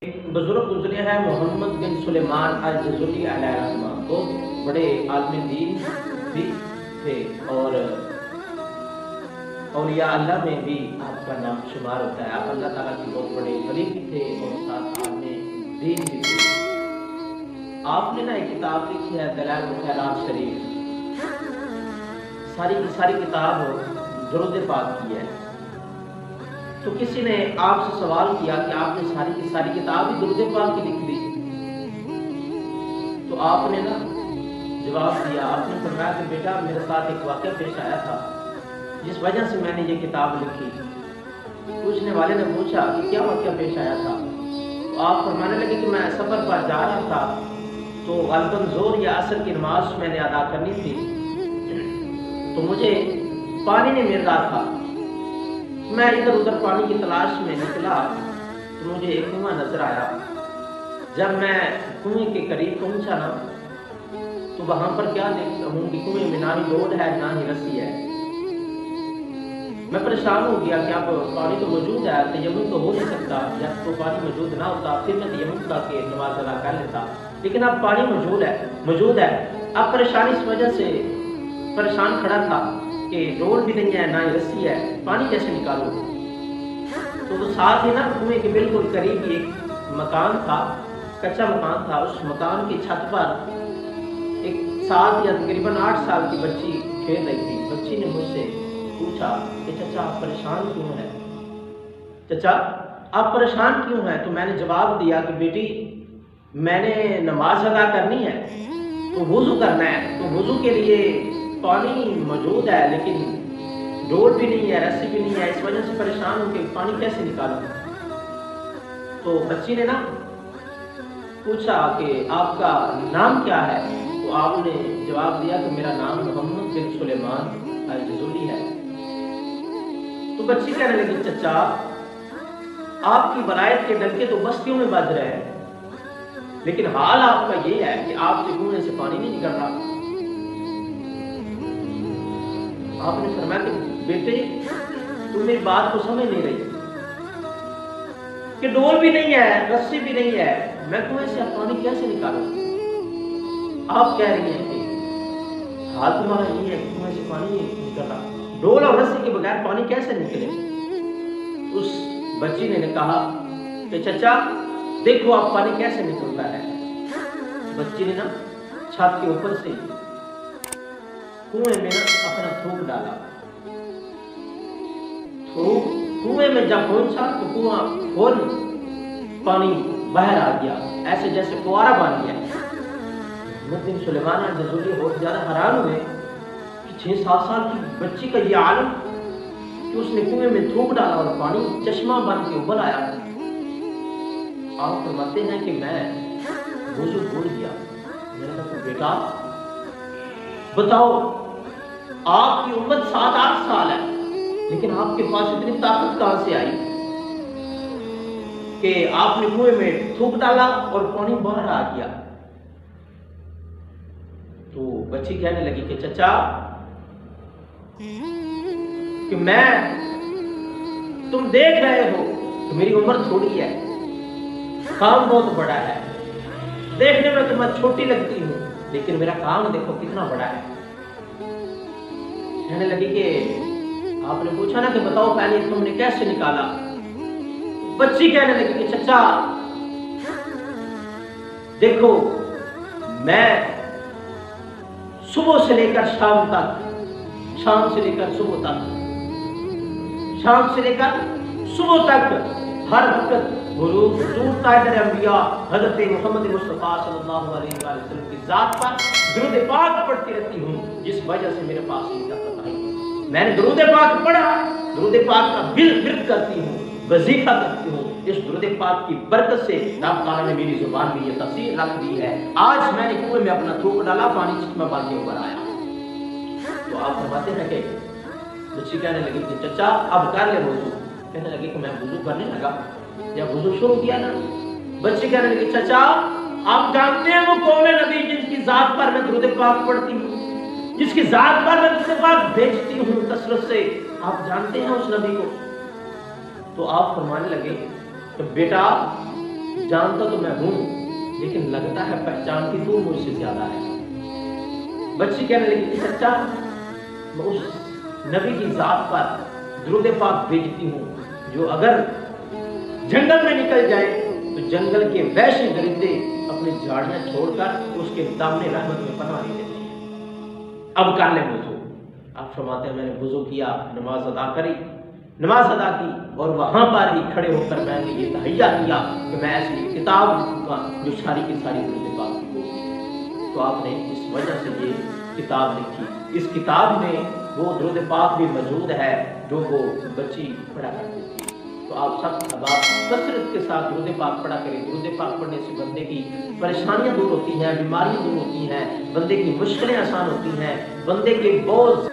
ایک بزرگ گزرے ہیں محمد بن سلیمان الجزری علیہ الرحمہ، بہت بڑے عالم دین بھی تھے اور اولیاء اللہ میں بھی آپ کا نام شمار ہوتا ہے۔ آپ اللہ تعالیٰ کے بہت بڑے ولی بھی تھے اور ساتھ عالم دین بھی تھے۔ آپ نے ایک کتاب لکھی ہے دلائل الخیرات شریف، ساری کی ساری کتاب درود پاک کی ہے۔ تو کسی نے آپ سے سوال کیا کہ آپ نے ساری کی ساری کتاب ہی درود پاک کی لکھ دی، تو آپ نے جواب دیا، آپ نے فرمایا کہ بیٹا میرے ساتھ ایک واقعہ پیش آیا تھا جس وجہ سے میں نے یہ کتاب لکھی۔ پوچھنے والے نے پوچھا کہ کیا واقعہ پیش آیا تھا؟ تو آپ فرمانے لگے کہ میں سفر پر جا رہا تھا تو غالباً ظہر یا عصر کی نماز میں نے ادا کرنی تھی، تو مجھے پانی نہیں مل رہا تھا۔ میں ادھر ادھر پانی کی تلاش میں نکلا تو مجھے ایک کنواں نظر آیا۔ جب میں کنویں کے قریب پہنچا تو وہاں پر کیا دیکھتا ہوں کہ کنویں میں نہ ہی ڈول ہے نہ ہی رسی ہے۔ میں پریشان ہو گیا کہ اب پانی تو موجود ہے، تیمم تو ہو نہیں سکتا، جب تو پانی موجود نہ ہوتا پھر میں تیمم کر کے نماز ادا کر لیتا، لیکن اب پانی موجود ہے۔ اب پریشانی اس وجہ سے پریشان کھڑا تھا کہ ڈول بھی نہیں ہے نہ ہی رسی ہے، پانی کیسے نکالوں؟ تو وہ ساتھ ہی کنویں کے بالکل قریب ایک مکان تھا، کچا مکان تھا۔ اس مکان کی چھت پر ایک 7 یا تقریباً 8 سال کی بچی کھیل رہی تھی۔ بچی نے مجھ سے پوچھا کہ چچا آپ پریشان کیوں ہیں؟ چچا آپ پریشان کیوں ہیں؟ تو میں نے جواب دیا کہ بیٹی میں نے نماز ادا کرنی ہے تو وضو کرنا ہے، تو وضو کے لیے پانی موجود ہے لیکن ڈول بھی نہیں ہے، رسی بھی نہیں ہے، اس وجہ سے پریشان ہوں کہ پانی کیسے نکالوں۔ تو بچی نے پوچھا کہ آپ کا نام کیا ہے؟ تو آپ نے جواب دیا کہ میرا نام محمد بن سلیمان الجزری ہے۔ تو بچی کہنے لگی چچا آپ کی ولایت کے ڈنکے تو بستیوں میں بج رہے ہیں، لیکن حال آپ کا یہ ہے کہ آپ سے کنویں سے پانی نہیں نکل رہا۔ آپ نے فرمایا کہ بیٹے تم میری بات کو سمجھ نہیں رہی کہ ڈول بھی نہیں ہے، رسی بھی نہیں ہے، میں کنویں سے پانی کیسے نکالوں؟ آپ کہہ رہی ہیں کہ حال تمہارا یہ ہے کہ کنویں سے پانی نہیں نکل رہا، ڈول اور رسی کے بغیر پانی کیسے نکلے؟ اس بچی نے کہا کہ چچا دیکھو آپ پانی کیسے نکلتا ہے۔ بچی نے چھت کے اوپر سے کنویں میں اپنا تھوک ڈالا، کنویں میں جب پہنچا تو کنواں فوراً پانی باہر آ گیا، ایسے جیسے فوارہ بن گیا۔ محمد بن سلیمان الجزری بہت زیادہ حیران ہوئے کہ 6-7 سال کی بچی کا یہ عالم کہ اس نے کنویں میں تھوک ڈالا اور پانی چشمہ بن کے ابل آیا۔ آپ فرماتے ہیں کہ میں وضو بھول گیا۔ میں نے کہا بیٹا بتاؤ آپ کی عمر 7-8 سال ہے لیکن آپ کے پاس اتنی طاقت کہاں سے آئی کہ آپ نے کنویں میں تھوک ڈالا اور پانی باہر آ گیا؟ تو بچی کہنے لگی کہ چچا کہ میں تم دیکھ رہے ہو کہ میری عمر تھوڑی ہے، کام بہت بڑا ہے، دیکھنے میں تو میں چھوٹی لگتی ہوں لیکن میرا کام دیکھو کتنا بڑا ہے۔ کہنے لگی کہ آپ نے پوچھا کہ بتاؤ پہلے تم نے کیسے نکالا؟ بچی کہنے لگی کہ چچا دیکھو میں صبح سے لے کر شام تک، شام سے لے کر صبح تک، شام سے لے کر صبح تک ہر وقت غروب حضور تاجر انبیاء حضرت محمد مصطفیٰ صلی اللہ علیہ وسلم کی ذات پر درود پاک پڑھتی رہتی ہوں، جس وجہ سے میرے پاس یہ طاقت آئی۔ میں نے درود پاک پڑھا، درود پاک کا ورد کرتی ہوں، وظیفہ کرتی ہوں، اس درود پاک کی برکت سے رب تعالیٰ نے میری زبان میں یہ تاثیر رکھ دی ہے۔ آج میں نے کنویں میں اپنا تھوک ڈالا، پانی چشمہ بن کے اوپر آیا۔ تو آپ فرماتے ہیں کہ بچی کہنے لگی کہ چچا اب کر لے وضو۔ کہنے لگی کہ میں وضو کرنے لگا، جب وضو شروع کیا بچی کہنے لگی چچا آپ جانتے ہیں وہ کون ہے نبی جس کی ذات پر میں درود پاک پڑھتی ہوں، جس کی ذات پر میں درود پاک بھیجتی ہوں کثرت سے، آپ جانتے ہیں اس نبی کو؟ تو آپ فرمانے لگے کہ بیٹا جانتا تو میں ہوں لیکن لگتا ہے پہچان کی تو مجھ سے زیادہ ہے۔ بچی کہنے لگی کہ چچا میں اس نبی کی ذات پر درود پاک بھیجتی ہوں جو اگر جنگل میں نکل جائے تو جنگل کے وحشی درندے اپنی جھاڑیاں چھوڑ کر اس کے دامن رحمت میں پناہ لے لیتے ہیں۔ اب کر لے وضو۔ آپ فرماتے ہیں میں نے وضو کیا، نماز ادا کری، نماز ادا کی اور وہاں پر ہی کھڑے ہو کر میں نے یہ تہیہ کیا کہ میں ایسی کتاب لکھوں گا جو ساری کی ساری درود پاک کی ہوگی۔ تو آپ نے اس وجہ سے یہ کتاب لکھی۔ اس کتاب میں وہ درود پاک بھی موجود ہے جو وہ بچی پڑھا کرتی تھی۔ تو آپ سب احباب کثرت کے ساتھ درود پاک پڑھا کریں۔ درود پاک پڑھنے سے بندے کی پریشانیاں دور ہوتی ہیں، بیماریاں دور ہوتی ہیں، بندے کی مشکلیں آسان ہوتی ہیں، بندے کے بہت